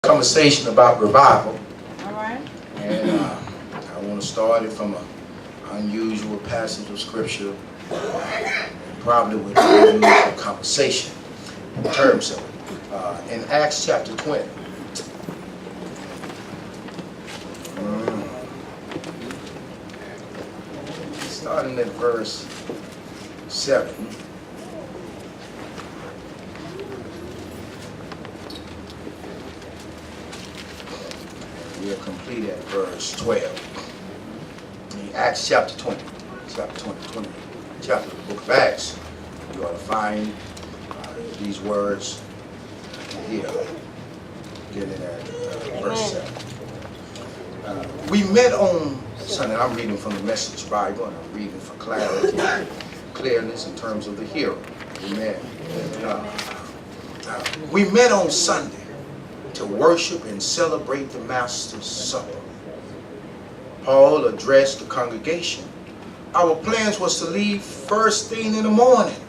conversation about revival. All right. And I want to start it from an unusual passage of scripture. Probably with an unusual conversation in terms of it. In Acts chapter 20. Starting at verse 7. We'll complete at verse 12. In Acts chapter 20. Chapter of the book of Acts. You ought to find these words here. Getting at verse 7. We met on Sunday. I'm reading from the Message Bible, and I'm reading for clarity, clearness in terms of the hearer. Amen. We met on Sunday to worship and celebrate the Master's Supper. Paul addressed the congregation. Our plans was to leave first thing in the morning,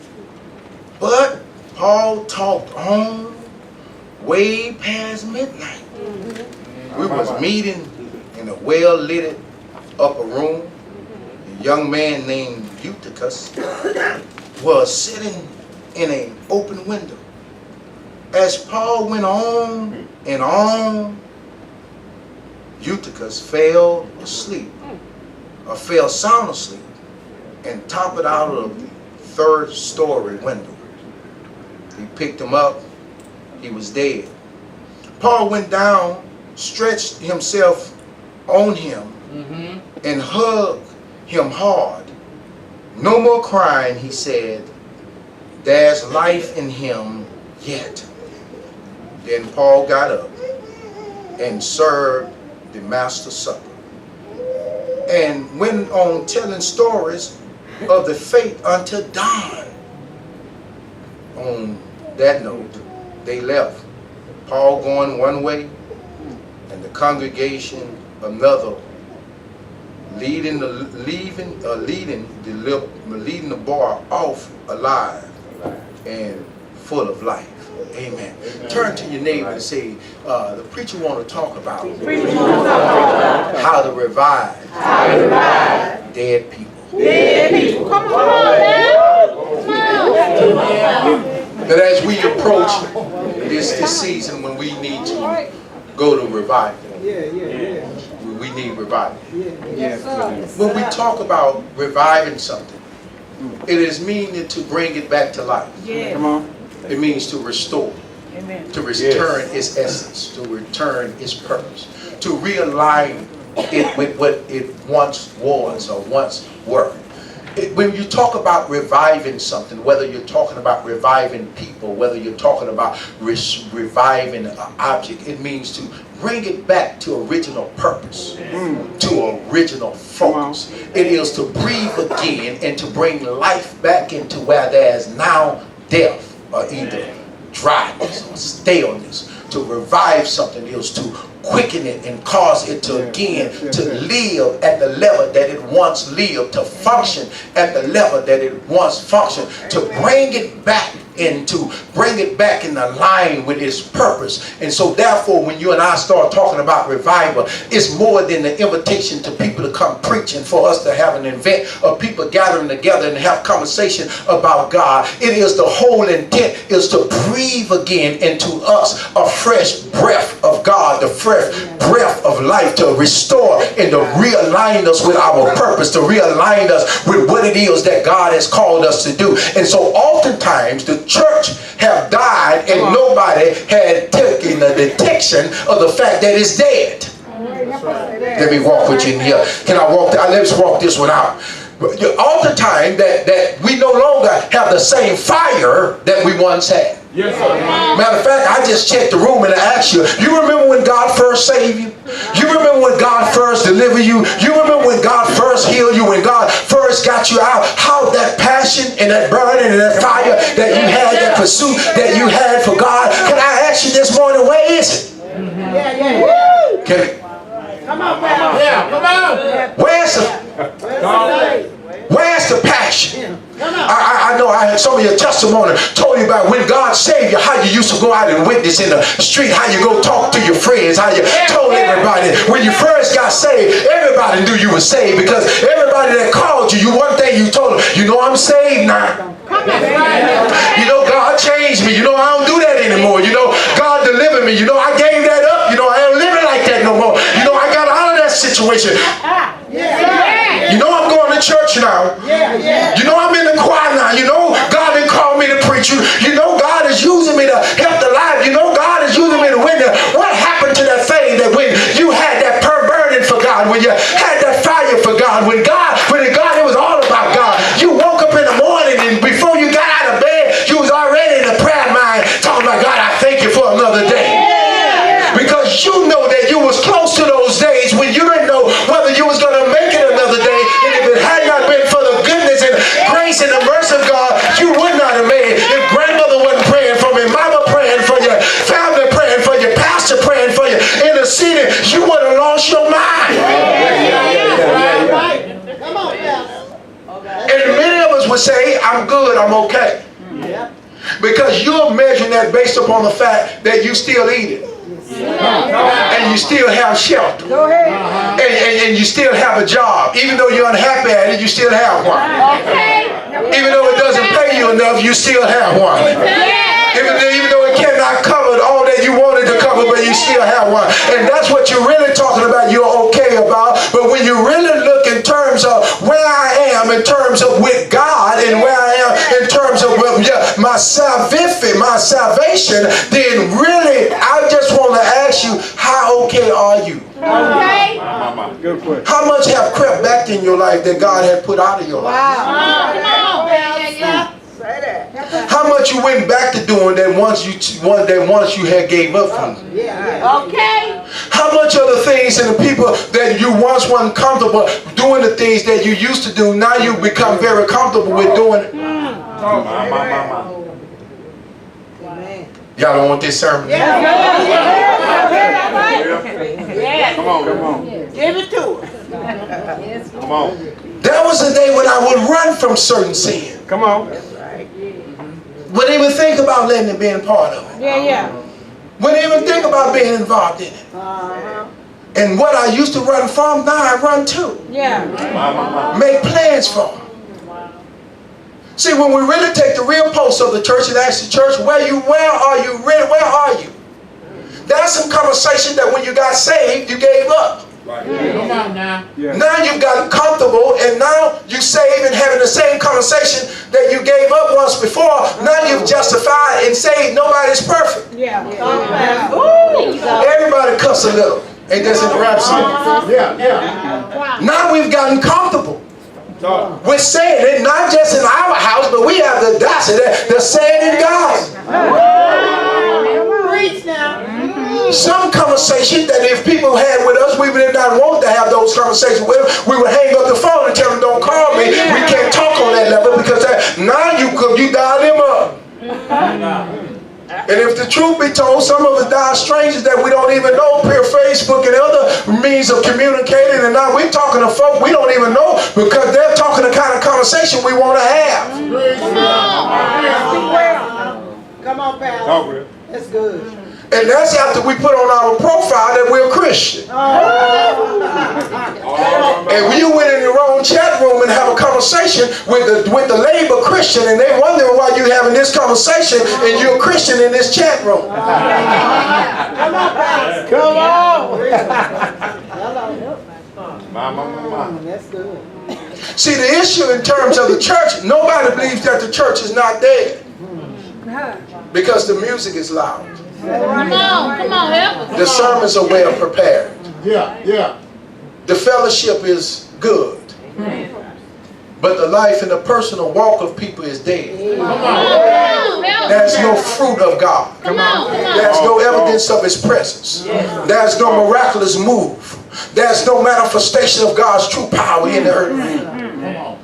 but Paul talked on way past midnight. We was meeting in a well-lit upper room. A young man named Eutychus was sitting in an open window. As Paul went on and on, Eutychus fell asleep, or fell sound asleep, and toppled out of the third-story window. He picked him up. He was dead. Paul went down, stretched himself on him, and hugged him hard. No more crying, he said. There's life in him yet. Then Paul got up and served the Master's Supper, and went on telling stories of the fate until dawn. On that note, they left. Paul going one way, and the congregation another, leading the bar off alive and full of life. Amen. Turn to your neighbor and say, the preacher want to talk about how to revive dead people. Come on, That as we approach this season when we need to go to revival, we need revival. When we talk about reviving something, it is meaning to bring it back to life. Come on. It means to restore, to return its essence, to return its purpose, to realign it with what it once was or once were. When you talk about reviving something, whether you're talking about reviving people, whether you're talking about reviving an object, it means to bring it back to original purpose, to original focus. It is to breathe again and to bring life back into where there's now death, or either dryness or staleness. To revive something is to quicken it and cause it to again to live at the level that it once lived, to function at the level that it once functioned, to bring it back in line with its purpose. And so therefore, when you and I start talking about revival, it's more than the invitation to people to come preaching, for us to have an event of people gathering together and have conversation about God. It is the whole intent is to breathe again into us a fresh breath of God, the fresh breath of life, to restore and to realign us with our purpose, to realign us with what it is that God has called us to do. And so oftentimes the church have died and nobody had taken the detection of the fact that it's dead. Let me walk with you in here. Can I walk? Let's walk this one out. Oftentimes that we no longer have the same fire that we once had. Yes, sir. Matter of fact, I just checked the room and I asked you, you remember when God first saved you? You remember when God first delivered you? You remember when God first healed you? When God first got you out? How that passion and that burning and that fire that you had, that pursuit that you had for God? Can I ask you this morning, where is it? Come on, come on. Where's the passion? I know I had some of your testimony told you about when God saved you, how you used to go out and witness in the street, how you go talk to your friends. you told everybody. When you first got saved, everybody knew you were saved because everybody that called you, one thing you told them, you know I'm saved now. You know, God changed me. You know, I don't do that anymore. You know, God delivered me. You know, I gave that up. You know, I ain't living like that no more. You know, I got out of that situation. You know, I'm going to church now. You know, I'm in the choir now. You know, God didn't call me to preach. You know, God is using me to help the life. You know, God is using me to win. What happened to that thing that when you had that burning for God, when you had that fire for God, when it was all about God. You woke up in the morning and before you got out of bed, you was already in the prayer mind talking about, God, I thank you for another day. Because you know that you was close to those days when you didn't know whether you was going to make it another day. And if it had not been for the goodness and grace and the mercy of God, you would not have made it. If grandmother wasn't praying for me, mama praying for you, family praying for you, pastor praying for you, interceding, you would have lost your mind. And many of us would say, I'm good, I'm okay. Because you're measuring that based upon the fact that you still eat it. And you still have shelter. And you still have a job. Even though you're unhappy at it, you still have one. Even though it doesn't pay you enough, you still have one. Even though it cannot cover all that you wanted to cover, but you still have one. And that's what you're really talking about, you're okay about. But when you really look in terms of where I am, in terms of with God, and where I am in terms of my salvation, then really, I just want to ask you, how okay are you? Good question. How much have crept back in your life that God had put out of your life? How much you went back to doing that once you had gave up from? How much of the things and the people that you once weren't comfortable doing the things that you used to do, now you become very comfortable with doing it? Y'all don't want this sermon? Come on. Give it to us. Come on. That was the day when I would run from certain sin. Come on. Wouldn't even think about letting it be a part of it. Wouldn't even think about being involved in it. And what I used to run from, now I run to. Make plans for. See, when we really take the real pulse of the church and ask the church, where are you really? There's some conversation that when you got saved, you gave up. Come on now. Now you've gotten comfortable, and now you saved and having the same conversation that you gave up once before. Now you've justified and saved. Nobody's perfect. Everybody cuss a little. Ain't this in the rap song? Now we've gotten comfortable. We're saying it not just in our house, but we have the audacity to say it in God's. Preach now. Some conversation that if people had with us, we would not want to have those conversations with them. We would hang up the phone and tell them, don't call me. We can't talk on that level because now you dial them up. And if the truth be told, some of us dial strangers that we don't even know, peer Facebook and other means of communicating, and now we're talking to folk we don't even know because they're talking the kind of conversation we want to have. Come on, pal. That's good. And that's after we put on our profile that we're Christian. And when you went in the wrong chat room and have a conversation with the label Christian, and they wondering why you having this conversation and you're a Christian in this chat room. Come on, pal. That's good. See, the issue in terms of the church, nobody believes that the church is not dead because the music is loud. Come on, help us. The sermons are well prepared. Yeah. The fellowship is good. But the life and the personal walk of people is dead. There's no fruit of God. There's no evidence of His presence. There's no miraculous move. There's no manifestation of God's true power in the earth.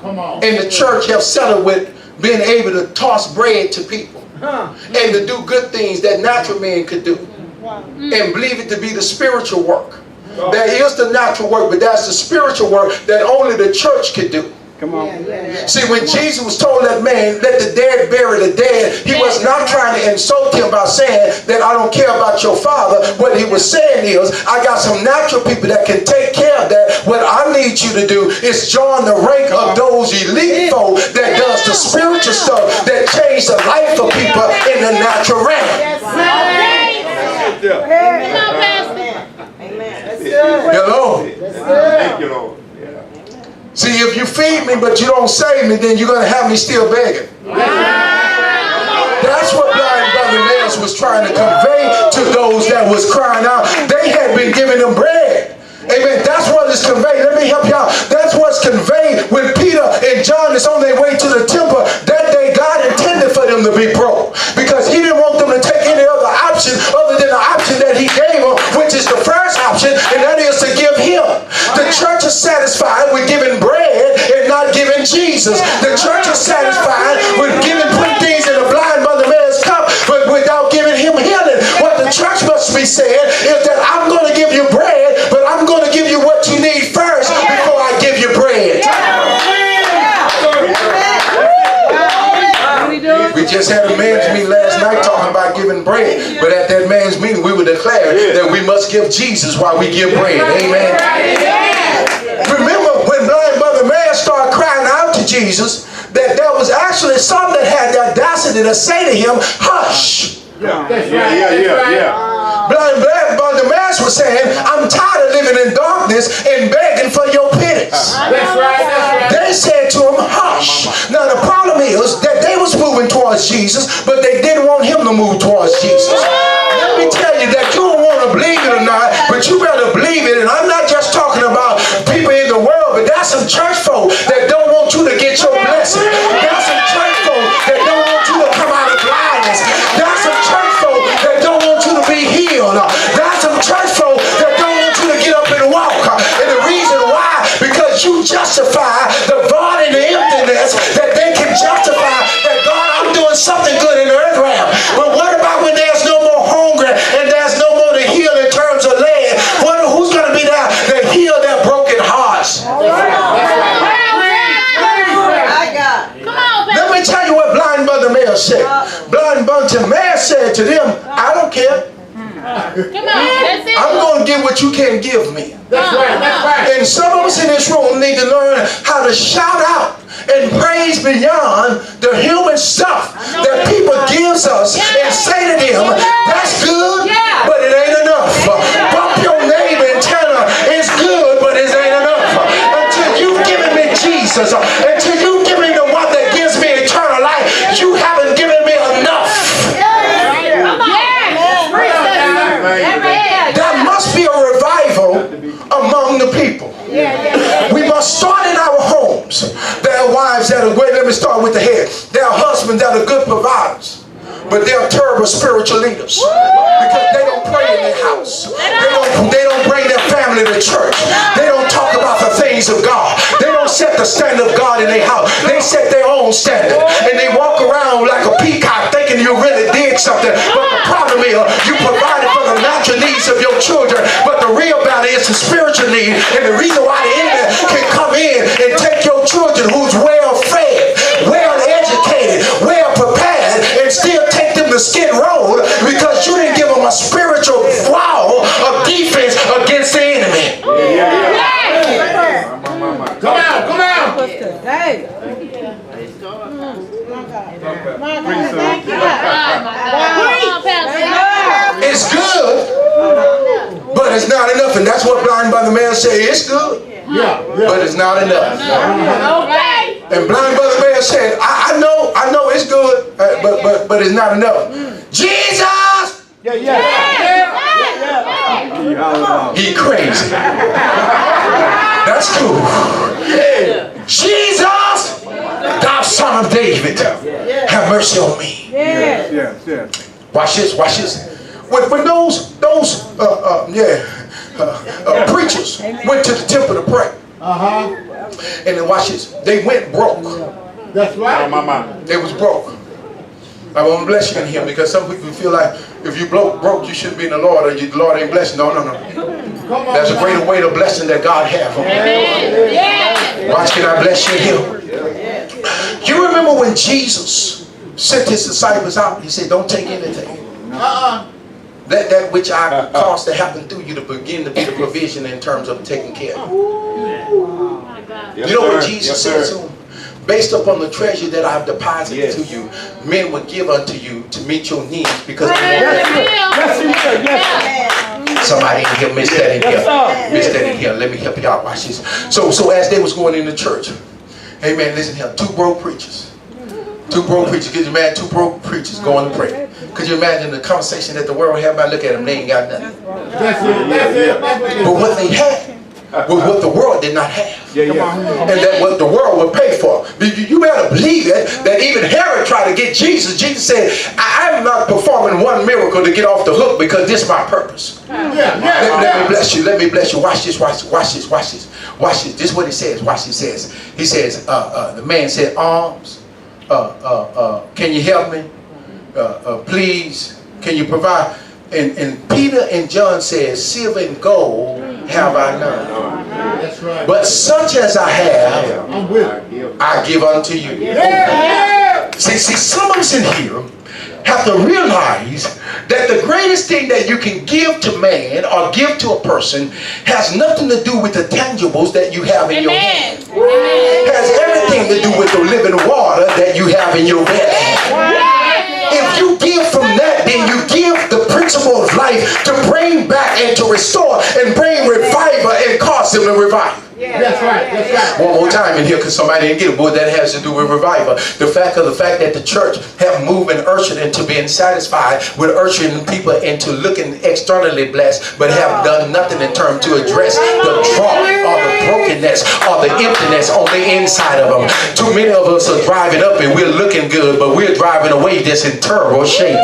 Come on. And the church have settled with being able to toss bread to people. And to do good things that natural men could do. And believe it to be the spiritual work. There is the natural work, but that's the spiritual work that only the church could do. Come on. See, when Jesus was told that man, let the dead bury the dead, he was not trying to insult him by saying that I don't care about your father. What he was saying is, I got some natural people that can take care of that. What I need you to do is join the rank of those elite folk that does the spiritual stuff that change the life of people in the natural realm. Hello? Thank you, Lord. See, if you feed me but you don't save me, then you're going to have me still begging. That's what blind brother Nez was trying to convey to those that was crying out. They had been giving them bread. Amen. That's what is conveyed. Let me help y'all. That's what's conveyed when Peter and John is on their way to the temple. That day God intended for them to be broke, because he didn't want them to take any other option other than the option that he gave them, which is the first option, and that is to give him. The church is satisfied with giving bread and not giving Jesus. The church is satisfied with putting things in a blind brother man's cup, but without giving him healing. What the church must be saying is that I'm going to give you bread, but I'm going to give you what you need first before I give you bread. We just had a man's meeting last night talking about giving bread, but at that man's meeting we would declare that we must give Jesus while we give bread. Amen. Remember when blind brother man started crying out to Jesus, that there was actually some that had the audacity to say to him, hush. Yeah. Blind brother Mass was saying, I'm tired of living in darkness and begging for your pittance. That's right. They said to him, hush. Now the problem is that they was moving towards Jesus, but they didn't want him to move towards Jesus. Let me tell you that you don't want to believe it or not, but you better believe it. And I'm not just talking about people in the world, but there's some church folk that don't want you to get your blessing. There's some church folk that don't want you to come out of blindness. There's some church folk that don't want you to be healed. There's some church folk that don't want you to get up and walk. And the reason why, because you justify the void and the emptiness, that they can justify that, God, I'm doing something good in the earth realm. But what about when there's no more hunger and there's no more to heal in terms of land? Who's going to be there to heal their broken hearts? Let me tell you what blind brother Mayor said. Blind brother Mayor said to them, I don't care. I'm going to give what you can't give me. That's right. And some of us in this room need to learn how to shout out and praise beyond the human stuff that people gives us and say to them, that's good, but it ain't enough. Bump your neighbor and tell her, it's good, but it ain't enough. Until you've given me Jesus, until you've given me the one that gives me eternal life, you haven't given me enough. There must be a revival among the people. We must start in our homes. There are wives that are great. Let me start with the head. There are husbands that are good providers, but they are terrible spiritual leaders, because they don't pray in their house. They don't bring their family to church. They don't talk about the things of God. They don't set the standard of God in their house. They set their own standard, and they walk around like a peacock thinking you really did something. But the problem is, you provided for the natural needs of your children, but the real battle is the spiritual need. And the reason why the enemy can come in and take your children who's well fed, well educated, well prepared, and still take them to Skid Row, because you didn't give them a spiritual wall of defense against the enemy. Come out. It's good, but it's not enough. And that's what blind brother man said. It's good, but it's not enough. And blind brother man said, I know it's good, but it's not enough. Jesus! He crazy. That's cool. Jesus, thou son of David, have mercy on me. Watch this. When those preachers went to the temple to pray, and then watch this, they went broke. That's right. They was broke. I want to bless you in here, because some people feel like if you broke, you shouldn't be in the Lord, or the Lord ain't blessed. No. There's a greater weight of blessing that God has on you. Amen. Yes. Watch, can I bless you here? You remember when Jesus sent his disciples out? He said, don't take anything. Let that which I caused to happen through you to begin to be the provision in terms of taking care of you. Yes, You know what sir. Jesus Yes, said sir. to him? Based upon the treasure that I've deposited to you, men would give unto you to meet your needs because they know somebody in here missed that in here. Missed that in here. Let me help you out. Watch this. So as they was going into church, amen, listen here, two broke preachers. Two broke preachers. Could you imagine two broke preachers going to pray? Could you imagine the conversation that the world had about look at them, they ain't got nothing. But what they had was what the world did not have. And that what the world would pay for. You better believe it, that even Herod tried to get Jesus. Jesus said, I'm not performing one miracle to get off the hook because this is my purpose. Let me bless you. Let me bless you. Watch this, watch this, watch this, watch this. Watch this. This is what he says. Watch what he says. He says, the man said, alms, can you help me? Please, can you provide? And Peter and John says, silver and gold have I none. That's right. But such as I have, I give unto you. See, some of us in here have to realize that the greatest thing that you can give to man or give to a person has nothing to do with the tangibles that you have in your hand. It has everything to do with the living water that you have in your belly. If you give from that, then you give the principle of life to bring back and to restore and bring revival and cause them to revive. That's right. That's right. One more time in here because somebody didn't get it. Boy, that has to do with revival. The fact that the church have moved and ushered into being satisfied with ushering people into looking externally blessed, but have done nothing in terms to address the drop or the brokenness or the emptiness on the inside of them. Too many of us are driving up and we're looking good, but we're driving away that's in terrible shape.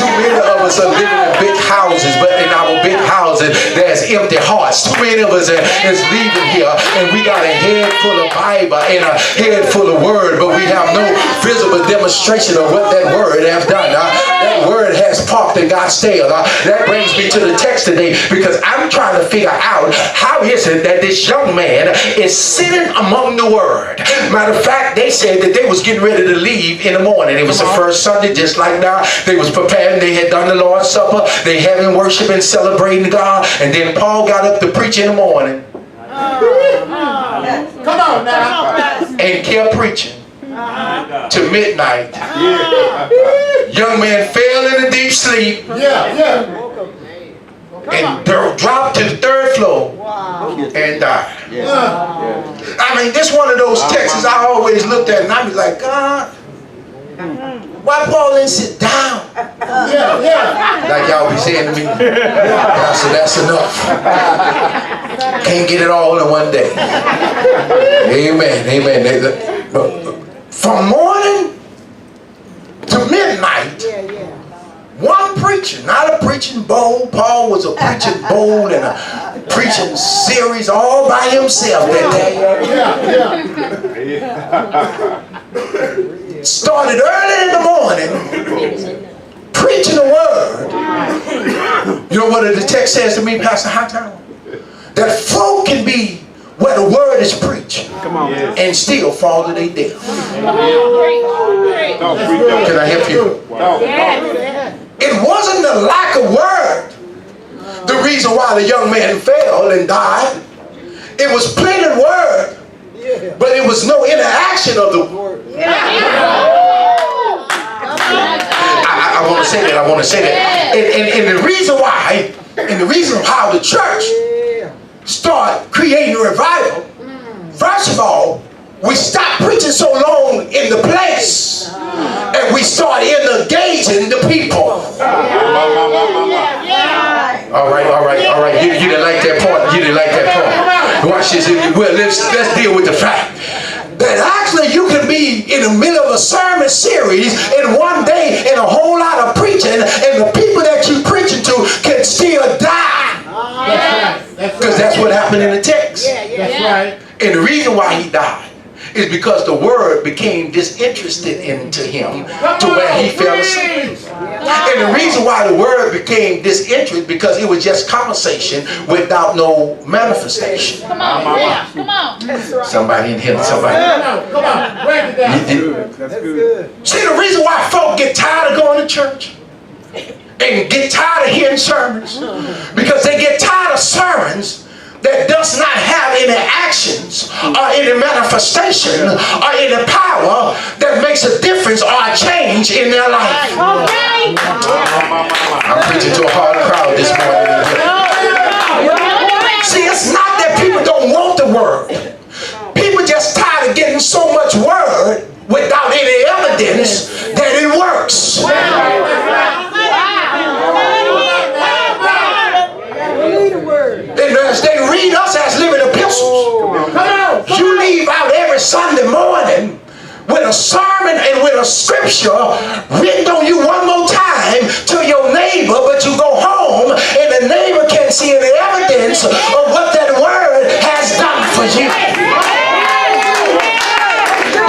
Too many of us are living in big houses, but in our big houses there's empty hearts. Too many of us is leaving here and we got a head full of Bible and a head full of word, but we have no visible demonstration of what that word has done. That word has parked and got stale. That brings me to the text today because I'm trying to figure out how is it that this young man is sitting among the word. Matter of fact, they said that they was getting ready to leave in the morning. It was the first Sunday, just like now. They was preparing. They had done the Lord's Supper. They having worship and celebrating God. And then Paul got up to preach in the morning. Come on now. And kept preaching to midnight. Young man fell in a deep sleep and dropped to the third floor and died. I mean, this one of those texts I always looked at and I be like, God, why Paul didn't sit down? Like y'all be saying to me. I said, that's enough. Can't get it all in one day. Amen. Amen. From morning to midnight, one preacher, not a preaching bowl. Paul was a preaching bowl and a preaching series all by himself that day. Started early in the morning, preaching the word. You know what the text says to me, Pastor Hightower? That folk can be where the word is preached and still fall to their death. Can I help you? It wasn't the lack of word the reason why the young man fell and died. It was plenty of word, but it was no interaction of the word. I want to say that. I want to say that. And the reason why, and the reason how the church start creating revival, first of all, we stopped preaching so long in the place and we start engaging the people. All right. You didn't like that part. You didn't like that part. Watch this. Well, let's deal with the fact that actually you can be in the middle of a sermon series in one day and a whole lot of preaching, and the people that you preaching to can still die. Because that's what happened in the text. That's right. And the reason why he died is because the word became disinterested into him to where he fell asleep. And the reason why the word became disinterested because it was just conversation without no manifestation. Come on. Yeah. Come on. Somebody in here, somebody. Come on. Break it down. That's good. See, the reason why folk get tired of going to church and get tired of hearing sermons, because they get tired of sermons that does not have any actions or any manifestation or any power that makes a difference or a change in their life. Okay. I'm preaching to a hard crowd this morning. See, it's not that people don't want the word. People just tired of getting so much word without any evidence that it works. And as they read us as living epistles, you leave out every Sunday morning with a sermon and with a scripture written on you one more time to your neighbor, but you go home and the neighbor can't see any evidence of what that word has done for you.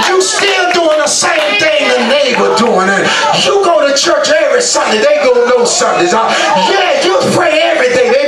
You still doing the same thing the neighbor doing, and you go to church every Sunday. They go no Sundays. Yeah, you pray every day.